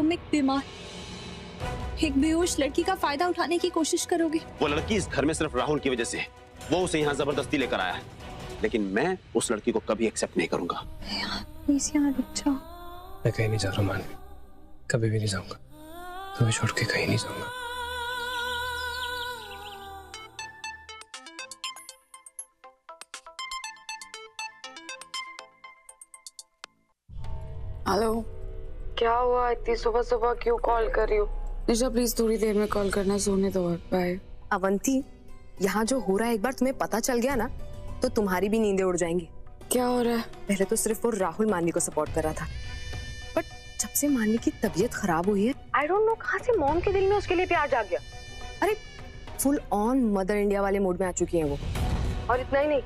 तुम एक बीमार, एक बेहोश लड़की का फायदा उठाने की कोशिश करोगे। वो लड़की इस घर में सिर्फ राहुल की वजह से, वो उसे यहाँ जबरदस्ती लेकर आया है, लेकिन मैं उस लड़की को कभी एक्सेप्ट नहीं करूंगा। प्लीज यहाँ रुक जाओ। मैं कहीं नहीं जा रहा मानवी, कभी भी नहीं जाऊंगा, तुम्हें छोड़ के कहीं नहीं जाऊंगा। हेलो, क्या हुआ? इतनी सुबह सुबह क्यों कॉल कर रही हो? निशा प्लीज थोड़ी देर में कॉल करना, सोने दो। बाय। अवंती, यहाँ जो हो रहा है एक बार तुम्हें पता चल गया ना तो तुम्हारी भी नींदें उड़ जाएंगी। क्या हो रहा है? पहले तो सिर्फ वो राहुल मानवी को सपोर्ट कर रहा था, बट जब से मानवी की तबीयत खराब हुई है, आई डोंट नो कहाँ से मॉम के दिल में उसके लिए प्यार जाग गया। अरे फुल ऑन मदर इंडिया वाले मूड में आ चुकी है वो। और इतना ही नहीं,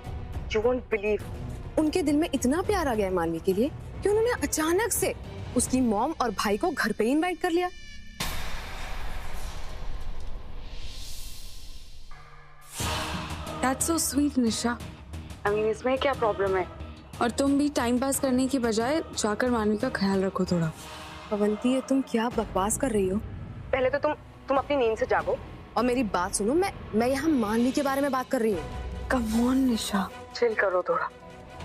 यू वोंट बिलीव, उनके दिल में इतना प्यार आ गया है मानवी के लिए कि उन्होंने अचानक से उसकी मॉम और भाई को घर पे ही इनवाइट कर लिया। That's so sweet, Nisha. I mean, इसमें क्या प्रॉब्लम है? और तुम भी टाइम पास करने की बजाय जाकर मानवी का ख्याल रखो थोड़ा। अवंती, ये तुम क्या बकवास कर रही हो? पहले तो तुम अपनी नींद से जागो और मेरी बात सुनो। मैं यहाँ मानवी के बारे में बात कर रही हूँ। कम ऑन निशा, चिल करो थोड़ा।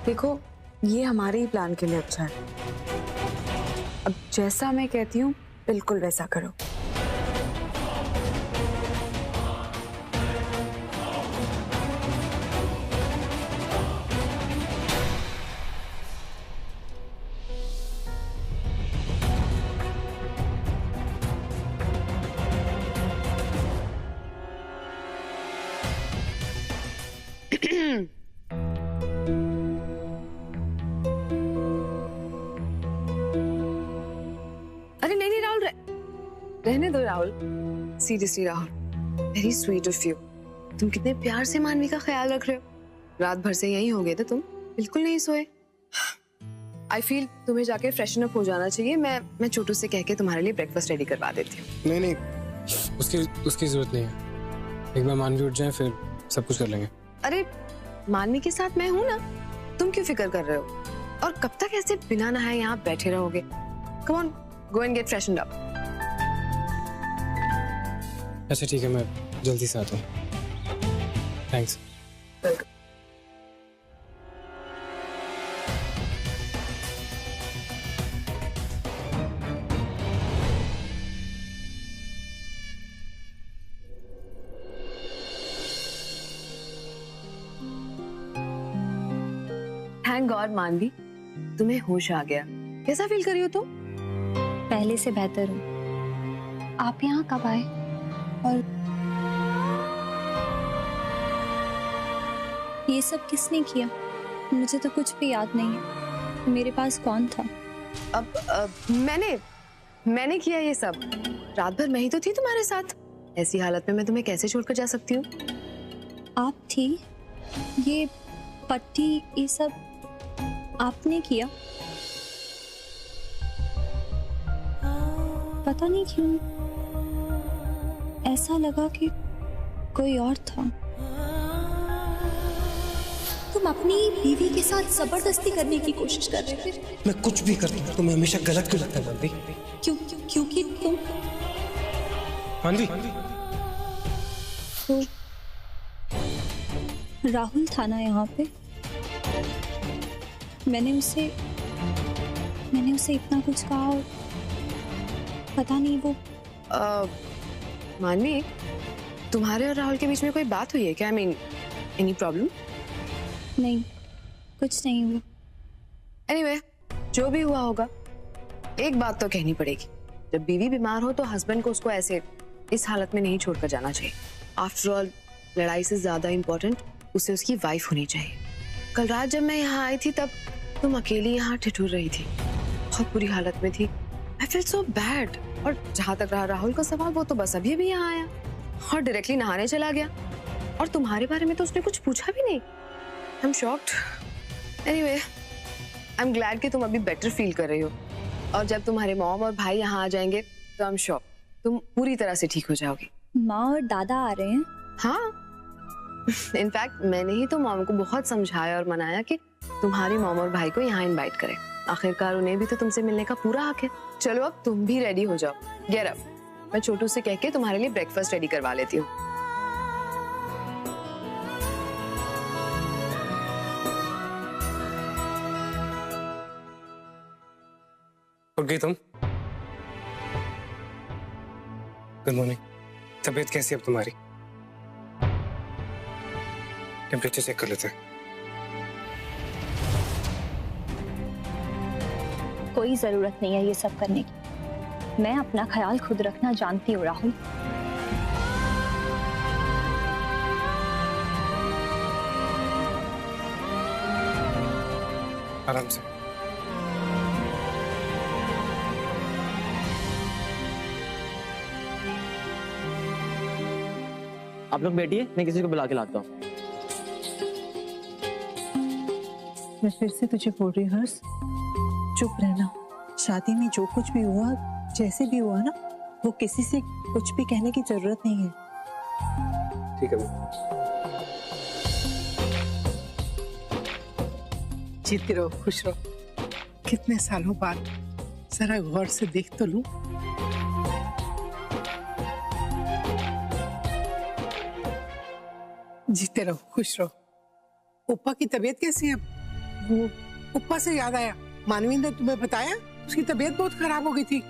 देखो, ये हमारे ही प्लान के लिए अच्छा है। अब जैसा मैं कहती हूँ बिल्कुल वैसा करो। अरे नहीं राहुल, रहने दो Rahul. Seriously Rahul, very sweet of you. तुम कितने प्यार से मानवी का ख्याल रख रहे हो। रात भर से यहीं हो गए थे तुम, बिल्कुल नहीं सोए। आई फील तुम्हें जाके फ्रेशन अप हो जाना चाहिए। मैं छोटू से कह के तुम्हारे लिए ब्रेकफास्ट रेडी करवा देती हूँ। नहीं, उसकी जरूरत नहीं है। एक बार मानवी उठ जाए फिर सब कुछ कर लेंगे। अरे मानवी के साथ मैं हूं ना, तुम क्यों फिक्र कर रहे हो? और कब तक ऐसे बिना नहाए यहाँ बैठे रहोगे? Come on, go and get freshened up. अच्छा ठीक है, मैं जल्दी से आता हूँ। थैंक्स। थैंक गॉड मानवी, तुम्हें होश आ गया। कैसा फील कर रही हो तुम? पहले से बेहतर हूँ। आप यहाँ कब आए? और ये सब किसने किया? मुझे तो कुछ भी याद नहीं है। मेरे पास कौन था? अब मैंने किया ये सब। रात भर मैं ही तो थी तुम्हारे साथ। ऐसी हालत में मैं तुम्हें कैसे छोड़कर जा सकती हूँ? आप थी? ये पट्टी, ये सब आपने किया? पता नहीं क्यों ऐसा लगा कि कोई और था। तुम अपनी बीवी के साथ जबरदस्ती करने की कोशिश कर रहे थे। मैं कुछ भी करता हूँ, तुम्हें हमेशा गलत क्यों लगता है मानवी? क्योंकि तुम मानवी, तो राहुल था ना यहाँ पे। मैंने उसे इतना कुछ कहा और पता नहीं वो मानवी, तुम्हारे और राहुल के बीच में कोई बात हुई है क्या? I mean, any problem? नहीं, कुछ नहीं हुआ। एनीवे, जो भी हुआ होगा, एक बात तो कहनी पड़ेगी। जब बीवी बीमार हो तो हस्बैंड को उसको ऐसे इस हालत में नहीं छोड़कर जाना चाहिए। आफ्टर ऑल, लड़ाई से ज्यादा इम्पोर्टेंट उसे उसकी वाइफ होनी चाहिए। कल रात जब मैं यहाँ आई थी तब तुम अकेली यहाँ ठिठुर रही थी, बहुत बुरी हालत में थी। I feel so bad. और जहां तक रहा राहुल का सवाल, वो तो बस अभी यहाँ आया और डायरेक्टली नहाने चला गया। और तुम्हारे बारे में तो उसने कुछ पूछा भी नहीं। I am shocked. Anyway, I am glad कि तुम अभी बेटर फील कर रही हो। और जब तुम्हारे मॉम और भाई यहाँ आ जाएंगे तो आई एम श्योर तुम पूरी तरह से ठीक हो जाओगी। माँ और दादा आ रहे हैं? हाँ, इनफैक्ट मैंने ही तो मॉम को बहुत समझाया और मनाया कि तुम्हारी मॉम और भाई को यहाँ इनवाइट करें। आखिरकार उन्हें भी तो तुमसे मिलने का पूरा हक है। चलो अब तुम भी रेडी हो जाओ। गेट अप, मैं छोटू से कह के तुम्हारे लिए ब्रेकफास्ट रेडी करवा लेती हूँ। उठ गई तुम? Good morning. तबीयत कैसी है अब तुम्हारी? टेम्परेचर चेक कर लेते हैं। कोई जरूरत नहीं है ये सब करने की। मैं अपना ख्याल खुद रखना जानती हूँ राहुल। आराम से। आप लोग बैठिए, मैं किसी को बुला के लाता हूँ। मैं फिर से तुझे बोल रही हूँ हर्ष, चुप रहना। शादी में जो कुछ भी हुआ, जैसे भी हुआ ना, वो किसी से कुछ भी कहने की जरूरत नहीं है। ठीक है। जीती रहो, खुश रहो। कितने सालों बाद जरा गौर से देख तो लूं। जीते रहो, खुश रहो। उपा की तबीयत कैसी है? वो उपा से याद आया, मानवी ने तुम्हें बताया उसकी तबीयत बहुत खराब हो गई थी।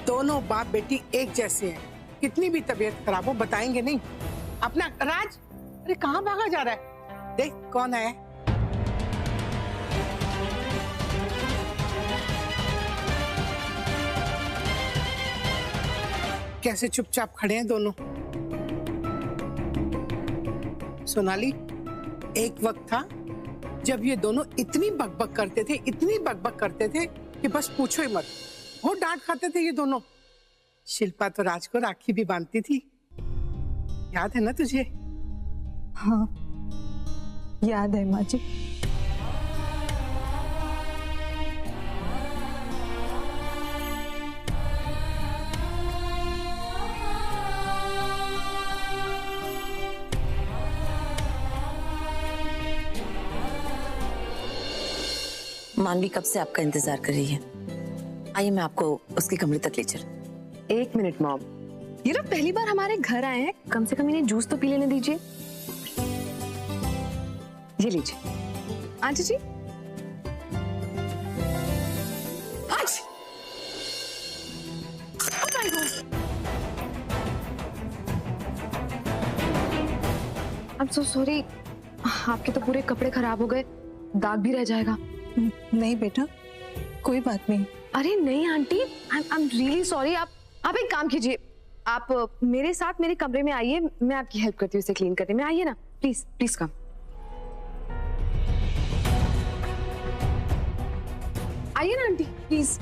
दोनों बाप बेटी एक जैसे हैं, कितनी भी तबीयत खराब हो बताएंगे नहीं। अपना राज, अरे कहाँ भागा जा रहा है? देख कौन है। कैसे चुपचाप खड़े हैं दोनों। सोनाली, एक वक्त था जब ये दोनों इतनी बकबक करते थे, इतनी बकबक करते थे कि बस पूछो ही मत। बहुत डांट खाते थे ये दोनों। शिल्पा तो राज को राखी भी बांधती थी, याद है ना तुझे? हाँ याद है माँ जी। मानवी कब से आपका इंतजार कर रही है। आइए मैं आपको उसके कमरे तक ले चल। एक मिनट मॉम, ये लोग पहली बार हमारे घर आए हैं, कम से कम इन्हें जूस तो पी लेने दीजिए। ये लीजिए आंटी जी। आज आई एम सो सॉरी, आपके तो पूरे कपड़े खराब हो गए, दाग भी रह जाएगा। नहीं बेटा, कोई बात नहीं। अरे नहीं aunty, I am really sorry. आप एक काम कीजिए, आप मेरे साथ मेरे कमरे में आइए, मैं आपकी हेल्प करती हूँ इसे क्लीन करने में। आइए ना, प्लीज प्लीज कम। आइए ना आंटी प्लीज।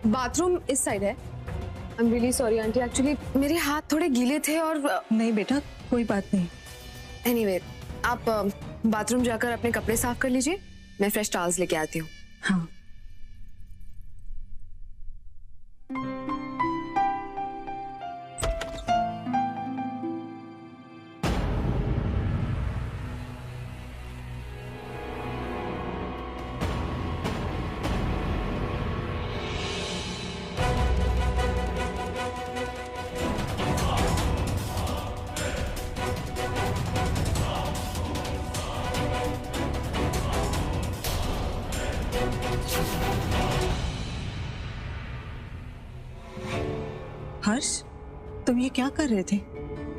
बाथरूम इस साइड है। I am really sorry aunty, actually मेरे हाथ थोड़े गीले थे और नहीं बेटा, कोई बात नहीं। एनीवे, आप बाथरूम जाकर अपने कपड़े साफ कर लीजिए, मैं फ्रेश टॉवल्स लेके आती हूँ। हाँ हर्ष, तुम ये क्या कर रहे थे?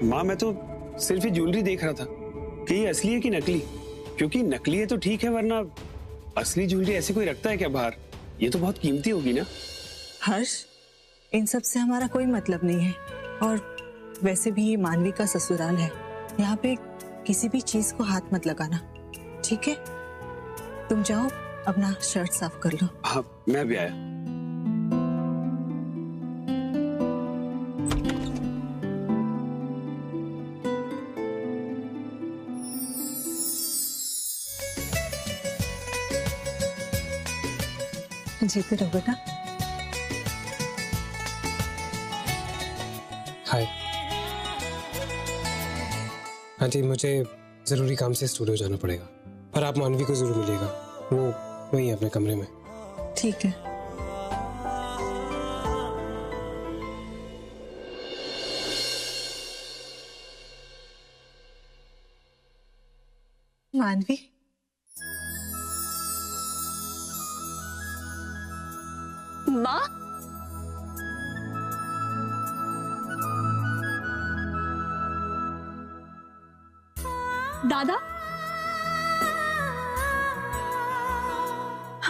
माँ मैं तो सिर्फ ये ज्वेलरी देख रहा था कि ये असली है कि नकली। क्योंकि नकली है तो ठीक है, वरना असली ज्वेलरी ऐसे कोई रखता है क्या बाहर? ये तो बहुत कीमती होगी ना। हर्ष, इन सब से हमारा कोई मतलब नहीं है, और वैसे भी ये मानवी का ससुराल है, यहाँ पे किसी भी चीज को हाथ मत लगाना, ठीक है? तुम जाओ अपना शर्ट साफ कर लो। हाँ मैं भी आया। जीते रहो बेटा। हाय आंटी, मुझे जरूरी काम से स्टूडियो जाना पड़ेगा, पर आप मानवी को जरूर मिलेगा, वो वहीं है अपने कमरे में। ठीक है। मानवी, माँ, दादा,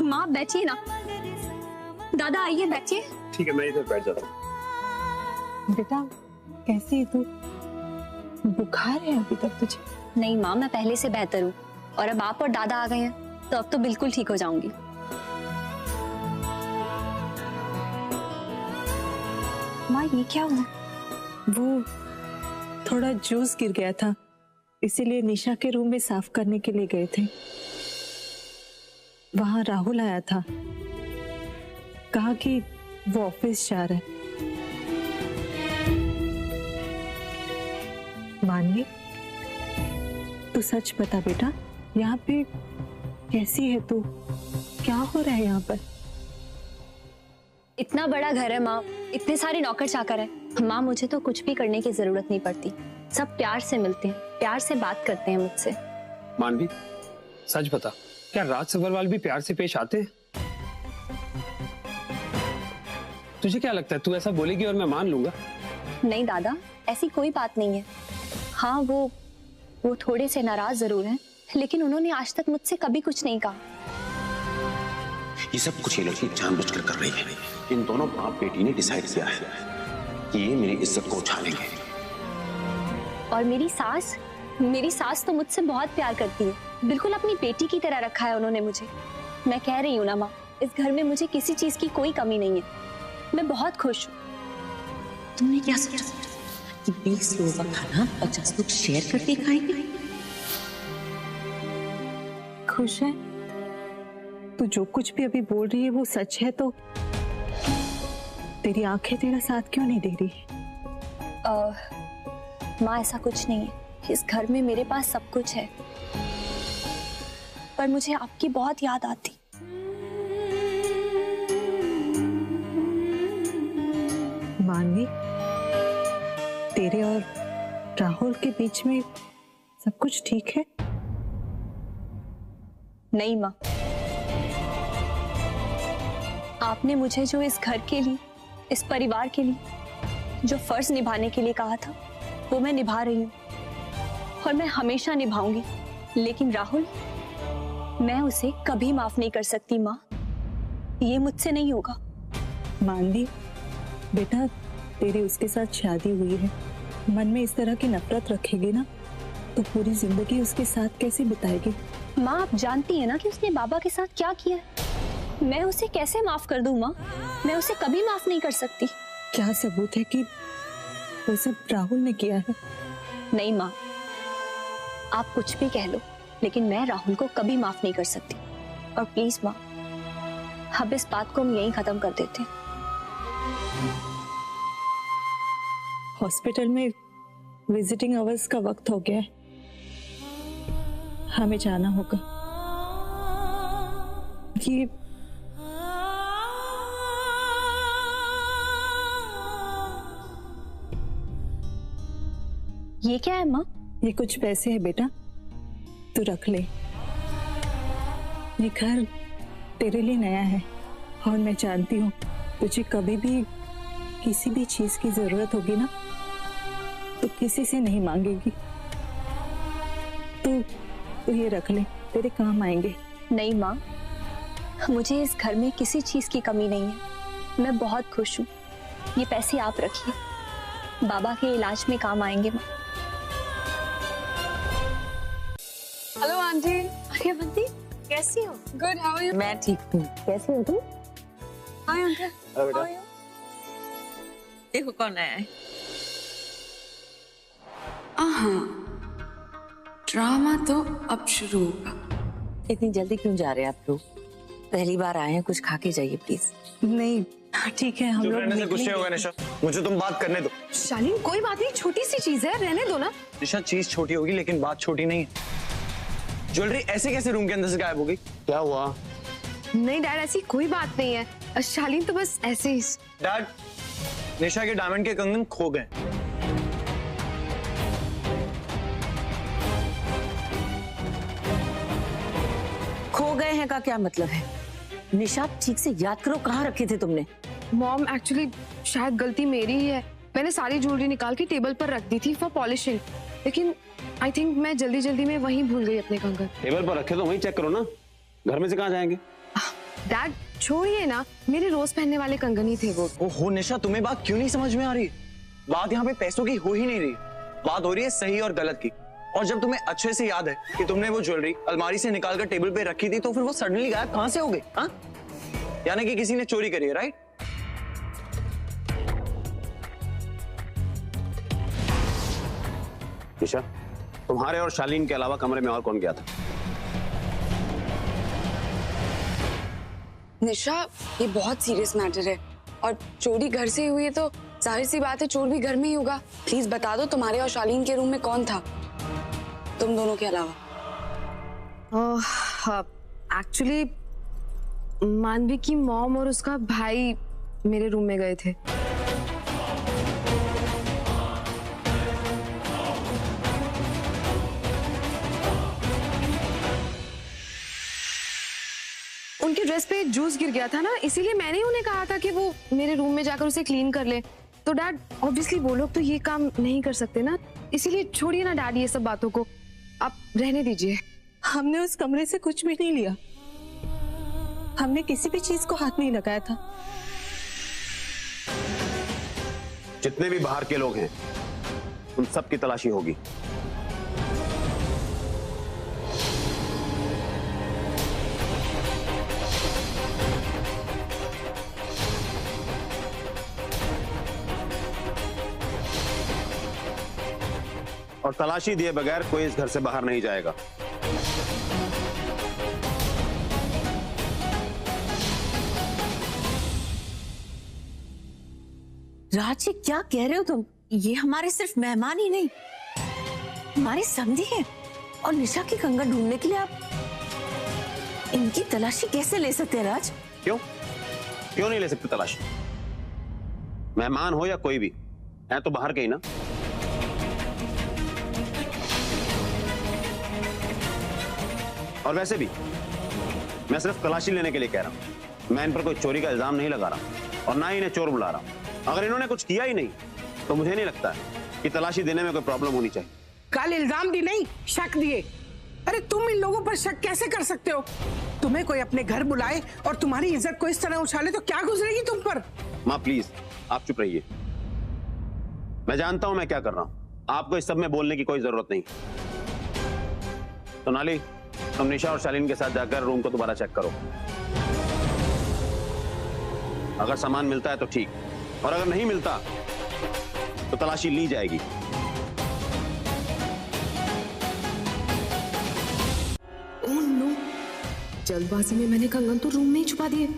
माँ बैठिए ना। दादा आइए बैठिए। ठीक है, मैं इधर बैठ जाता हूँ। बेटा कैसी है तू? बुखार है अभी तक तुझे? नहीं माँ, मैं पहले से बेहतर हूँ, और अब आप और दादा आ गए हैं तो अब तो बिल्कुल ठीक हो जाऊंगी। माँ ये क्या हुआ? वो थोड़ा जूस गिर गया था, इसीलिए निशा के रूम में साफ करने के लिए गए थे। वहां राहुल आया था, कहा कि वो ऑफिस जा रहा है। मानवी, तू सच बता बेटा, यहाँ पे कैसी है तू? क्या हो रहा है यहाँ पर? इतना बड़ा घर है माँ, इतने सारे नौकर चाकर है। माँ मुझे तो कुछ भी करने की जरूरत नहीं पड़ती, सब प्यार से मिलते हैं, प्यार से बात करते हैं मुझसे। मानवी सच बता, क्या राज सब्बरवाल भी प्यार से पेश आते हैं? तुझे क्या लगता है तू ऐसा बोलेगी और मैं मान लूंगा? नहीं दादा, ऐसी कोई बात नहीं है। हाँ वो थोड़े से नाराज जरूर हैं, लेकिन उन्होंने आज तक मुझसे कभी कुछ नहीं कहा। ये सब कुछ ये लड़की जानबूझकर कर रही है। इन दोनों बाप बेटी ने डिसाइड किया है कि ये मेरी इज्जत को उछालेंगे। और मेरी सास तो मुझसे बहुत प्यार करती है, बिल्कुल अपनी बेटी की तरह रखा है उन्होंने मुझे। मैं कह रही हूँ ना माँ, इस घर में मुझे किसी चीज की कोई कमी नहीं है, मैं बहुत खुश हूँ। तुमने क्या सोचा कि 20 लोगों का खाना 50 लोग शेयर करके खाएंगे? खुश है? तू जो कुछ भी अभी बोल रही है वो सच है तो तेरी आंखें तेरा साथ क्यों नहीं दे रही? माँ ऐसा कुछ नहीं है, इस घर में मेरे पास सब कुछ है, पर मुझे आपकी बहुत याद आती। मानवी, तेरे और राहुल के बीच में सब कुछ ठीक है? नहीं माँ, आपने मुझे जो इस घर के लिए, इस परिवार के लिए जो फर्ज निभाने के लिए कहा था वो मैं निभा रही हूँ, और मैं हमेशा निभाऊंगी। लेकिन राहुल, मैं उसे कभी माफ नहीं कर सकती माँ, ये मुझसे नहीं होगा। मानवी बेटा, तेरी उसके साथ शादी हुई है, मन में इस तरह की नफरत रखेगी ना तो पूरी जिंदगी उसके साथ कैसे बिताएगी? माँ आप जानती है ना कि उसने बाबा के साथ क्या किया है, मैं उसे कैसे माफ कर दूं माँ? मैं उसे कभी माफ नहीं कर सकती। क्या सबूत है कि वो सब राहुल ने किया है? नहीं माँ, आप कुछ भी कह लो, लेकिन मैं राहुल को कभी माफ नहीं कर सकती। और प्लीज माँ, अब इस बात को हम यहीं खत्म कर देते। हॉस्पिटल में विजिटिंग आवर्स का वक्त हो गया है, हमें जाना होगा। ये क्या है माँ? ये कुछ पैसे है बेटा, तू रख ले। ये घर तेरे लिए नया है और मैं जानती हूँ तुझे कभी भी किसी भी चीज की जरूरत होगी ना तो किसी से नहीं मांगेगी। तो ये रख ले, तेरे काम आएंगे। नहीं माँ, मुझे इस घर में किसी चीज की कमी नहीं है, मैं बहुत खुश हूँ। ये पैसे आप रखिए, बाबा के इलाज में काम आएंगे माँ। Hello aunty. अरे बंदी, कैसी हो? Good, how are you? मैं ठीक हूँ, कैसी हो तुम? Hi uncle, how are you? देखो कौन आया है। ड्रामा तो अब शुरू होगा। इतनी जल्दी क्यों जा रहे हैं आप लोग? पहली बार आए हैं, कुछ खा के जाइए प्लीज। नहीं ठीक है, हम लोग कुछ नहीं होगा निशा, मुझे तुम बात करने दो। शालीन कोई बात नहीं, छोटी सी चीज है, रहने दो ना। निशा चीज छोटी होगी लेकिन बात छोटी नहीं है। ज्वेलरी ऐसे कैसे रूम के अंदर से गायब हो गई? क्या हुआ? नहीं डैड, ऐसी कोई बात नहीं है। शालीन तो बस ऐसे ही। डैड, निशा के डायमंड के कंगन खो गए। खो गए हैं का क्या मतलब है? निशा ठीक से याद करो, कहाँ रखे थे तुमने? मॉम एक्चुअली शायद गलती मेरी ही है। मैंने सारी ज्वेलरी निकाल के टेबल पर रख दी थी फॉर पॉलिशिंग, लेकिन आई थिंक मैं जल्दी जल्दी में वहीं भूल गई अपने कंगन। टेबल पर रखे तो वहीं चेक करो ना, घर में से कहाँ जाएंगे? डैड छोड़िए ना, मेरे रोज पहनने वाले कंगन ही थे वो। ओहो निशा, तुम्हें बात क्यों नहीं समझ में आ रही? बात यहाँ पे पैसों की हो ही नहीं रही, बात हो रही है सही और गलत की। और जब तुम्हें अच्छे से याद है कि तुमने वो ज्वेलरी अलमारी से निकालकर टेबल पे रखी थी, तो फिर वो सडनली गायब कहाँ से हो गई? हाँ, यानी कि किसी ने चोरी करी है, राइट? निशा, तुम्हारे और शालीन के अलावा कमरे में और कौन गया था? निशा, ये बहुत सीरियस मैटर है और चोरी घर से ही हुई है तो जाहिर सी बात है चोर भी घर में ही होगा। प्लीज बता दो, तुम्हारे और शालीन के रूम में कौन था, तुम दोनों के अलावा? एक्चुअली मानवी की मॉम और उसका भाई मेरे रूम में गए थे। उनकी ड्रेस पे जूस गिर गया था ना, इसीलिए मैंने ही उन्हें कहा था कि वो मेरे रूम में जाकर उसे क्लीन कर ले। तो डैड ऑब्वियसली वो लोग तो ये काम नहीं कर सकते ना, इसीलिए छोड़िए ना डैड ये सब बातों को, आप रहने दीजिए। हमने उस कमरे से कुछ भी नहीं लिया, हमने किसी भी चीज को हाथ नहीं लगाया था। जितने भी बाहर के लोग हैं उन सब की तलाशी होगी। और तलाशी दिए बगैर कोई इस घर से बाहर नहीं जाएगा। राज, ये क्या कह रहे हो तुम? ये हमारे सिर्फ मेहमान ही नहीं, हमारे समधी हैं। और निशा की कंगन ढूंढने के लिए आप इनकी तलाशी कैसे ले सकते हैं राज? क्यों क्यों नहीं ले सकते तलाशी? मेहमान हो या कोई भी, है तो बाहर के ही ना। और वैसे भी मैं सिर्फ तलाशी लेने के लिए कह रहा हूं, मैं इन पर कोई चोरी का इल्जाम नहीं लगा रहा और ना ही इन्हें चोर बुला रहा हूं। अगर इन्होंने कुछ किया ही नहीं तो मुझे नहीं लगता कि तलाशी देने में कोई प्रॉब्लम होनी चाहिए। कल इल्जाम भी नहीं, शक दिए। अरे तुम इन लोगों पर शक कैसे कर सकते हो? तुम्हें कोई अपने घर बुलाए और तुम्हारी इज्जत को इस तरह उछाले तो क्या गुजरेगी तुम पर? माँ प्लीज आप चुप रहिए, मैं जानता हूं मैं क्या कर रहा हूं, आपको इस सब में बोलने की कोई जरूरत नहीं। सोनाली, तुम निशा और शालीन के साथ जाकर रूम को दोबारा चेक करो। अगर सामान मिलता है तो ठीक, और अगर नहीं मिलता तो तलाशी ली जाएगी। ओह नो, जल्दबाजी में मैंने कंगन तो रूम में ही छुपा दिए।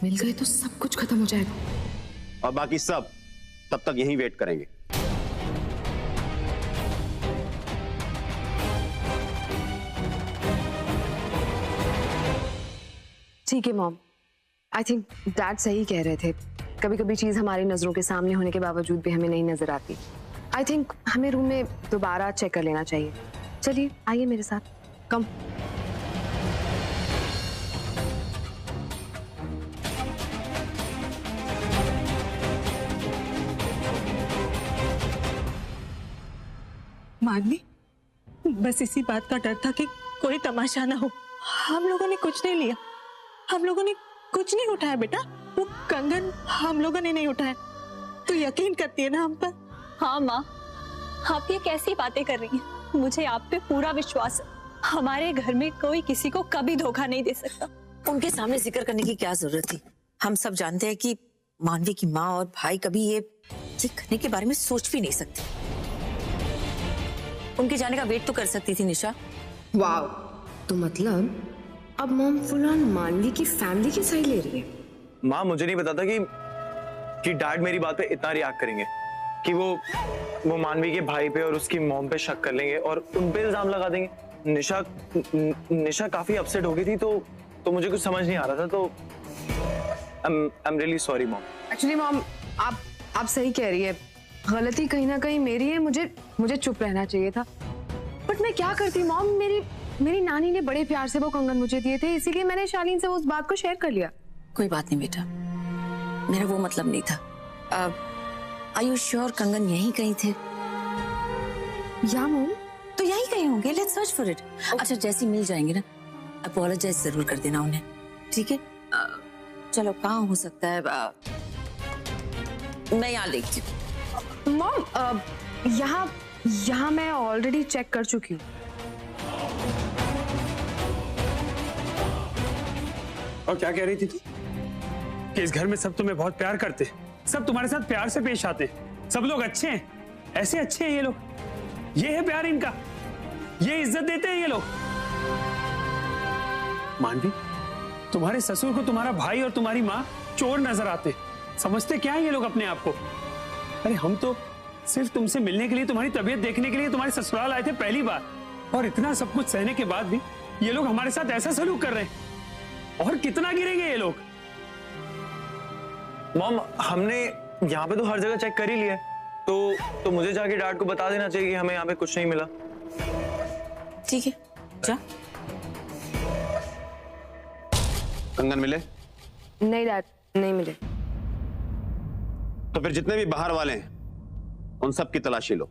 मिल गए तो सब कुछ खत्म हो जाएगा। और बाकी सब तब तक यहीं वेट करेंगे। ठीक है मॉम, आई थिंक डैड सही कह रहे थे। कभी कभी चीज हमारी नजरों के सामने होने के बावजूद भी हमें नहीं नजर आती। आई थिंक हमें रूम में दोबारा चेक कर लेना चाहिए। चलिए आइए मेरे साथ, कम। मानवी, बस इसी बात का डर था कि कोई तमाशा ना हो। हम लोगों ने कुछ नहीं लिया, हम लोगों ने कुछ नहीं उठाया बेटा, वो कंगन हम लोगों ने नहीं उठाया। तू यकीन करती है ना हम पर? हाँ माँ, आप ये कैसी बातें कर रही हैं? मुझे आप पे पूरा विश्वास है। हमारे घर में कोई किसी को कभी धोखा नहीं दे सकता। उनके सामने जिक्र करने की क्या जरूरत थी? हम सब जानते हैं कि मानवी की माँ और भाई कभी ये करने के बारे में सोच भी नहीं सकते। उनके जाने का वेट तो कर सकती थी निशा। वाव, तो मतलब अब मॉम फुल ऑन मानवी की फैमिली की साइड ले रही है। माँ मुझे नहीं पता था कि डैड मेरी बात पे इतना रिएक्ट करेंगे। कि वो मानवी के भाई पे और उसकी मॉम पे शक कर लेंगे और उन पे इल्जाम लगा देंगे। निशा काफी अपसेट हो गई थी, तो मुझे कुछ समझ नहीं आ रहा था, तो I am really sorry mom. Actually mom आप सही कह रही है, गलती कहीं ना कहीं मेरी है, मुझे चुप रहना चाहिए था। बट मैं क्या करती मॉम, मेरी नानी ने बड़े प्यार से वो कंगन मुझे दिए थे, इसीलिए मैंने शालीन से उस बात को शेयर कर लिया। कोई बात नहीं बेटा, मेरा वो मतलब नहीं था। आर यू श्योर कंगन यहीं कहीं थे? या मॉम, तो यहीं कहीं होंगे, लेट्स सर्च फॉर इट। अच्छा जैसे मिल जाएंगे ना, अपोलोजाइज जरूर कर देना उन्हें, ठीक है? चलो कहाँ हो सकता है, मैं यहाँ देखती हूँ। मॉम यहाँ मैं ऑलरेडी चेक कर चुकी हूँ। और क्या कह रही थी तू? कि इस घर में सब तुम्हें बहुत प्यार करते, सब तुम्हारे साथ प्यार से पेश आते, सब लोग अच्छे हैं, ऐसे अच्छे हैं ये लोग, ये है प्यार इनका, ये इज्जत देते हैं ये लोग। मानवी, तुम्हारे ससुर को तुम्हारा भाई और तुम्हारी माँ चोर नजर आते, समझते क्या है ये लोग अपने आप को? अरे हम तो सिर्फ तुमसे मिलने के लिए, तुम्हारी तबीयत देखने के लिए तुम्हारे ससुराल आए थे पहली बार, और इतना सब कुछ सहने के बाद भी ये लोग हमारे साथ ऐसा सलूक कर रहे हैं। और कितना गिरेंगे ये लोग? मॉम, हमने यहाँ पे तो हर जगह चेक कर ही लिया है, तो मुझे जाके डैड को बता देना चाहिए कि हमें यहाँ पे कुछ नहीं मिला। ठीक है, जा। कंगन मिले? नहीं डैड, नहीं मिले। तो फिर जितने भी बाहर वाले हैं उन सब की तलाशी लो।